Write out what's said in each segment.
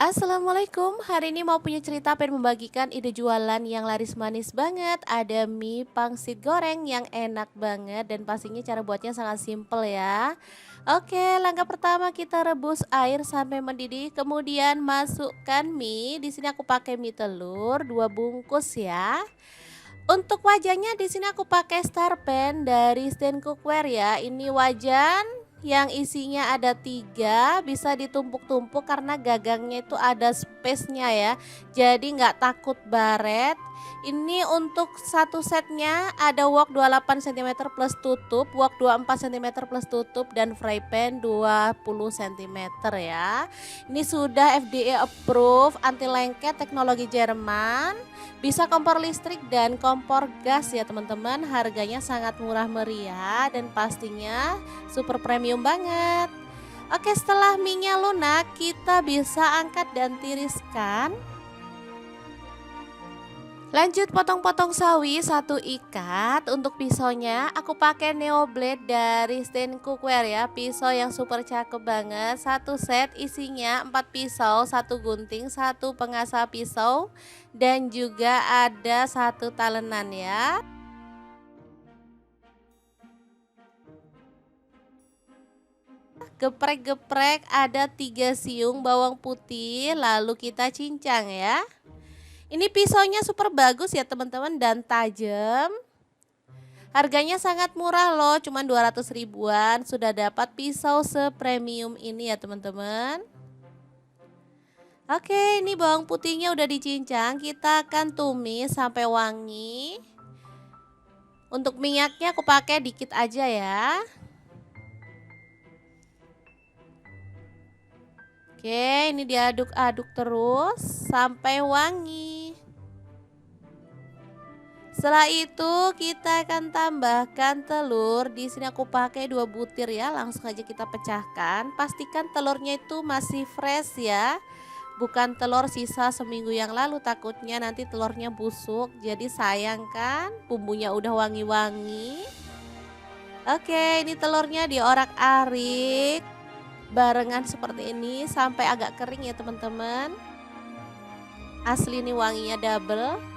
Assalamualaikum, hari ini mau punya cerita pengen membagikan ide jualan yang laris manis banget. Ada mie pangsit goreng yang enak banget dan pastinya cara buatnya sangat simpel ya. Oke, langkah pertama kita rebus air sampai mendidih, kemudian masukkan mie. Di sini aku pakai mie telur 2 bungkus ya. Untuk wajannya di sini aku pakai star pan dari stand cookware ya. Ini wajan yang isinya ada 3, bisa ditumpuk-tumpuk karena gagangnya itu ada space-nya ya. Jadi nggak takut baret. Ini untuk satu setnya ada wok 28 cm plus tutup, wok 24 cm plus tutup, dan fry pan 20 cm ya. Ini sudah FDA approve, anti lengket, teknologi Jerman. Bisa kompor listrik dan kompor gas ya teman-teman, harganya sangat murah meriah dan pastinya super premium banget. Oke, setelah minyak lunak kita bisa angkat dan tiriskan. Lanjut potong-potong sawi satu ikat. Untuk pisaunya aku pakai Neo Blade dari stand cookware ya. Pisau yang super cakep banget. Satu set isinya 4 pisau, satu gunting, satu pengasah pisau, dan juga ada satu talenan ya. Geprek-geprek ada 3 siung bawang putih, lalu kita cincang ya. Ini pisaunya super bagus ya teman-teman dan tajam. Harganya sangat murah loh, cuma 200 ribuan sudah dapat pisau sepremium ini ya teman-teman. Oke, ini bawang putihnya udah dicincang, kita akan tumis sampai wangi. Untuk minyaknya aku pakai dikit aja ya. Oke, ini diaduk-aduk terus sampai wangi. Setelah itu kita akan tambahkan telur. Di sini aku pakai 2 butir ya, langsung aja kita pecahkan. Pastikan telurnya itu masih fresh ya. Bukan telur sisa seminggu yang lalu, takutnya nanti telurnya busuk. Jadi sayang kan, bumbunya udah wangi-wangi. Oke, ini telurnya diorak-arik barengan seperti ini sampai agak kering ya teman-teman. Asli ini wanginya double.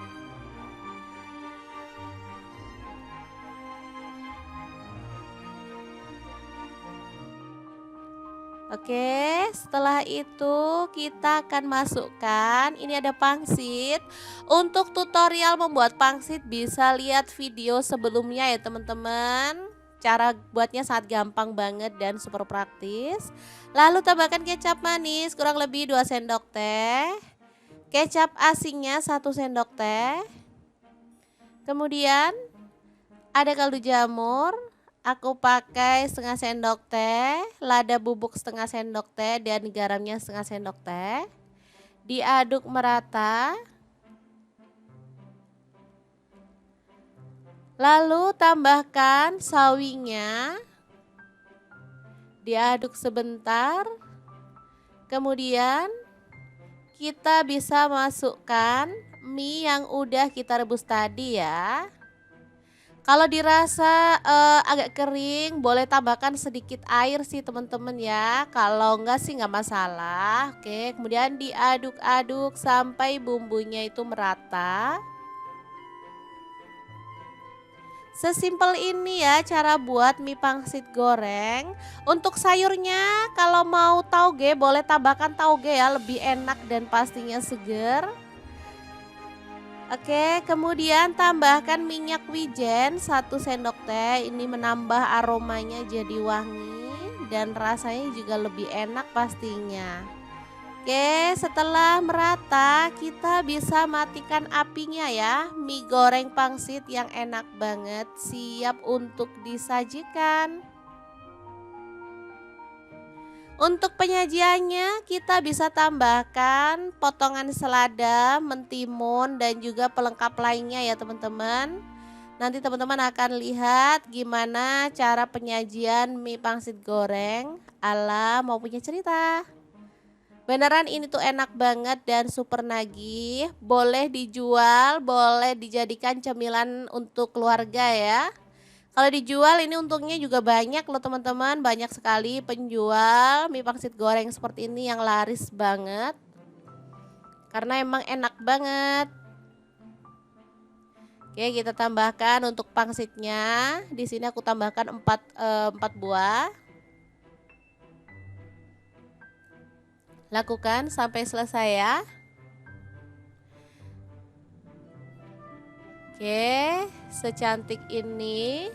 Oke, setelah itu kita akan masukkan, ini ada pangsit. Untuk tutorial membuat pangsit bisa lihat video sebelumnya ya teman-teman. Cara buatnya sangat gampang banget dan super praktis. Lalu tambahkan kecap manis kurang lebih 2 sendok teh. Kecap asinnya 1 sendok teh. Kemudian ada kaldu jamur. Aku pakai setengah sendok teh, lada bubuk setengah sendok teh, dan garamnya setengah sendok teh. Diaduk merata. Lalu tambahkan sawinya. Diaduk sebentar. Kemudian kita bisa masukkan mie yang udah kita rebus tadi ya. Kalau dirasa agak kering, boleh tambahkan sedikit air sih teman-teman ya. Kalau enggak sih nggak masalah. Oke, kemudian diaduk-aduk sampai bumbunya itu merata. Sesimpel ini ya cara buat mie pangsit goreng. Untuk sayurnya kalau mau tauge boleh tambahkan tauge ya, lebih enak dan pastinya seger. Oke, kemudian tambahkan minyak wijen 1 sendok teh. Ini menambah aromanya jadi wangi dan rasanya juga lebih enak pastinya. Oke, setelah merata kita bisa matikan apinya ya. Mie goreng pangsit yang enak banget siap untuk disajikan. Untuk penyajiannya kita bisa tambahkan potongan selada, mentimun, dan juga pelengkap lainnya ya teman-teman. Nanti teman-teman akan lihat gimana cara penyajian mie pangsit goreng ala mau punya cerita. Beneran ini tuh enak banget dan super nagih. Boleh dijual, boleh dijadikan cemilan untuk keluarga ya. Kalau dijual ini untungnya juga banyak loh teman-teman, banyak sekali penjual mie pangsit goreng seperti ini yang laris banget. karena emang enak banget. Oke, kita tambahkan untuk pangsitnya. Di sini aku tambahkan 4 buah. Lakukan sampai selesai ya. Oke, secantik ini.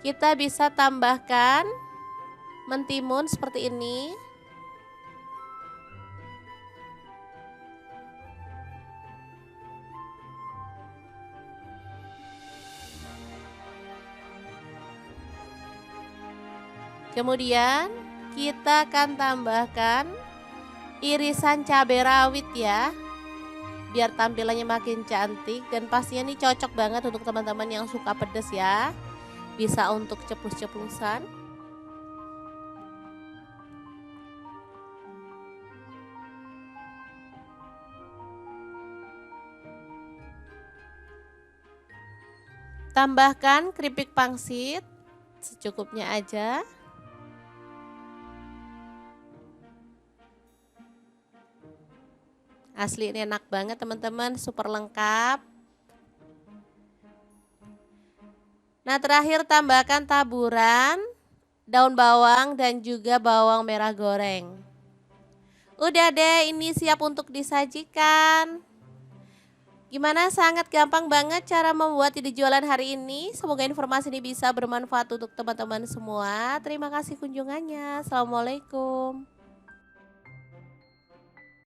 Kita bisa tambahkan mentimun seperti ini. Kemudian kita akan tambahkan irisan cabai rawit ya, biar tampilannya makin cantik dan pastinya ini cocok banget untuk teman-teman yang suka pedas ya. Bisa untuk cepus-cepusan. Tambahkan keripik pangsit secukupnya aja. Asli ini enak banget teman-teman, super lengkap. Nah, terakhir tambahkan taburan daun bawang dan juga bawang merah goreng. Udah deh, ini siap untuk disajikan. Gimana? Sangat gampang banget cara membuat ide jualan hari ini. Semoga informasi ini bisa bermanfaat untuk teman-teman semua. Terima kasih kunjungannya. Assalamualaikum.